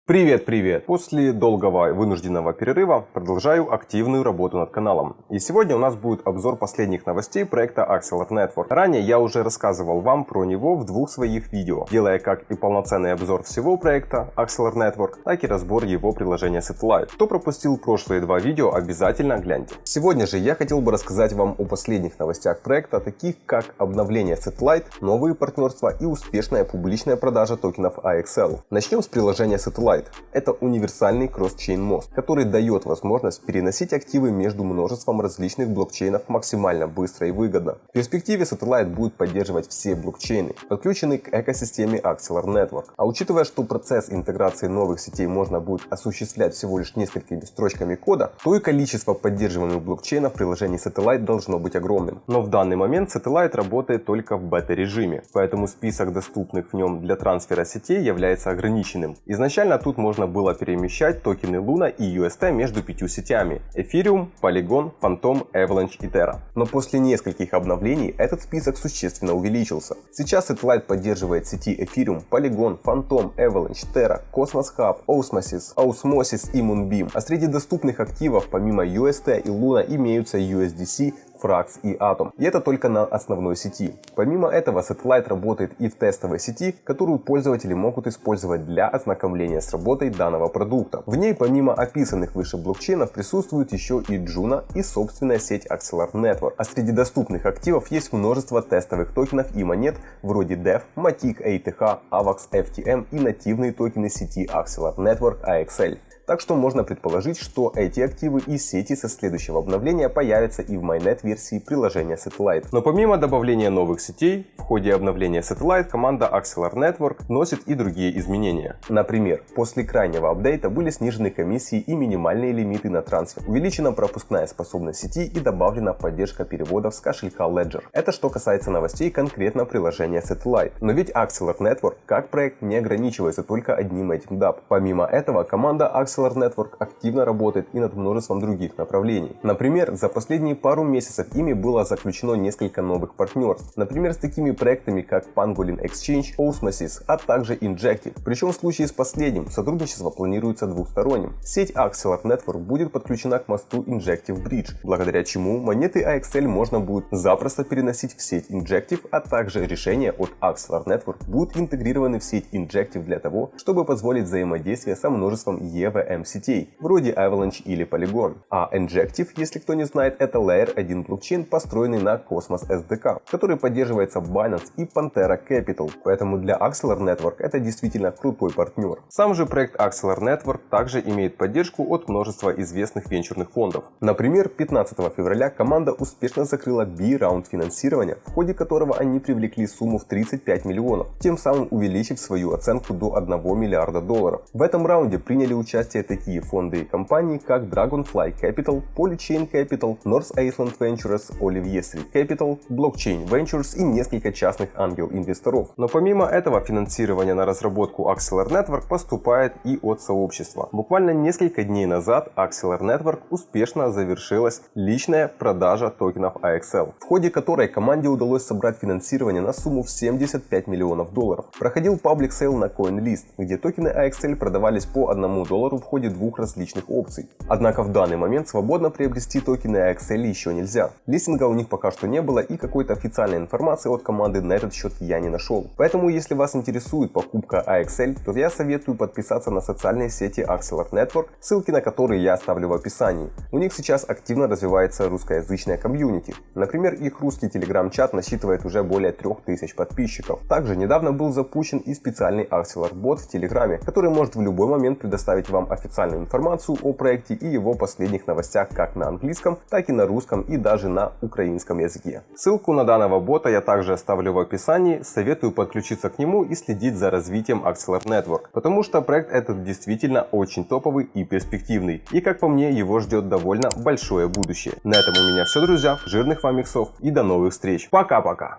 Привет! После долгого вынужденного перерыва продолжаю активную работу над каналом. И сегодня у нас будет обзор последних новостей проекта Axelar Network. Ранее я уже рассказывал вам про него в двух своих видео, делая как и полноценный обзор всего проекта Axelar Network, так и разбор его приложения Satellite. Кто пропустил прошлые два видео, обязательно гляньте. Сегодня же я хотел бы рассказать вам о последних новостях проекта, таких как обновление Satellite, новые партнерства и успешная публичная продажа токенов AXL. Начнем с приложения Satellite. Это универсальный кросс-чейн мост, который дает возможность переносить активы между множеством различных блокчейнов максимально быстро и выгодно. В перспективе Satellite будет поддерживать все блокчейны, подключенные к экосистеме Axelar Network. А учитывая, что процесс интеграции новых сетей можно будет осуществлять всего лишь несколькими строчками кода, то и количество поддерживаемых блокчейнов в приложении Satellite должно быть огромным. Но в данный момент Satellite работает только в бета-режиме, поэтому список доступных в нем для трансфера сетей является ограниченным. Изначально тут можно было перемещать токены Luna и UST между 5 сетями: Ethereum, Polygon, Phantom, Avalanche и Terra. Но после нескольких обновлений этот список существенно увеличился. Сейчас Satellite поддерживает сети Ethereum, Polygon, Phantom, Avalanche, Terra, Cosmos Hub, Osmosis и Moonbeam. А среди доступных активов помимо UST и Luna имеются USDC, Frax и Atom. И это только на основной сети. Помимо этого, Satellite работает и в тестовой сети, которую пользователи могут использовать для ознакомления с работой данного продукта. В ней помимо описанных выше блокчейнов присутствует еще и Juno и собственная сеть Axelar Network. А среди доступных активов есть множество тестовых токенов и монет вроде DEV, Matic, ATH, AVAX, FTM и нативные токены сети Axelar Network AXL. Так что можно предположить, что эти активы и сети со следующего обновления появятся и в майнет версии приложения Satellite. Но помимо добавления новых сетей, в ходе обновления Satellite команда Axelar Network вносит и другие изменения. Например, после крайнего апдейта были снижены комиссии и минимальные лимиты на трансфер, увеличена пропускная способность сети и добавлена поддержка переводов с кошелька Ledger. Это что касается новостей конкретно приложения Satellite. Но ведь Axelar Network как проект не ограничивается только одним этим DApp. Помимо этого, команда Axelar Network активно работает и над множеством других направлений. Например, за последние пару месяцев ими было заключено несколько новых партнерств. Например, с такими проектами как Pangolin Exchange, Osmosis, а также Injective. Причем в случае с последним сотрудничество планируется двухсторонним. Сеть Axelar Network будет подключена к мосту Injective Bridge, благодаря чему монеты AXL можно будет запросто переносить в сеть Injective, а также решения от Axelar Network будут интегрированы в сеть Injective для того, чтобы позволить взаимодействие со множеством EVM сетей, вроде Avalanche или Polygon. А Injective, если кто не знает, это Layer 1 блокчейн, построенный на Cosmos SDK, который поддерживается Binance и Pantera Capital. Поэтому для Axelar Network это действительно крутой партнер. Сам же проект Axelar Network также имеет поддержку от множества известных венчурных фондов. Например, 15 февраля команда успешно закрыла B-раунд финансирования, в ходе которого они привлекли сумму в 35 миллионов, тем самым увеличив свою оценку до $1 миллиарда. В этом раунде приняли участие такие фонды и компании, как Dragonfly Capital, Polychain Capital, North Island Ventures, Olivier Street Capital, Blockchain Ventures и несколько частных ангел-инвесторов. Но помимо этого финансирование на разработку Axelar Network поступает и от сообщества. Буквально несколько дней назад Axelar Network успешно завершилась личная продажа токенов AXL, в ходе которой команде удалось собрать финансирование на сумму в $75 миллионов. Проходил паблик сейл на CoinList, где токены AXL продавались по $1 в ходе двух различных опций. Однако в данный момент свободно приобрести токены AXL еще нельзя. Листинга у них пока что не было и какой-то официальной информации от команды на этот счет я не нашел. Поэтому если вас интересует покупка AXL, то я советую подписаться на социальные сети Axelar Network, ссылки на которые я оставлю в описании. У них сейчас активно развивается русскоязычная комьюнити. Например, их русский телеграм-чат насчитывает уже более 3000 подписчиков. Также недавно был запущен и специальный Axelar бот в телеграме, который может в любой момент предоставить вам официальную информацию о проекте и его последних новостях как на английском, так и на русском и даже на украинском языке. Ссылку на данного бота я также оставлю в описании, советую подключиться к нему и следить за развитием Axelar Network, потому что проект этот действительно очень топовый и перспективный, и как по мне его ждет довольно большое будущее. На этом у меня все, друзья, жирных вам иксов и до новых встреч. Пока-пока!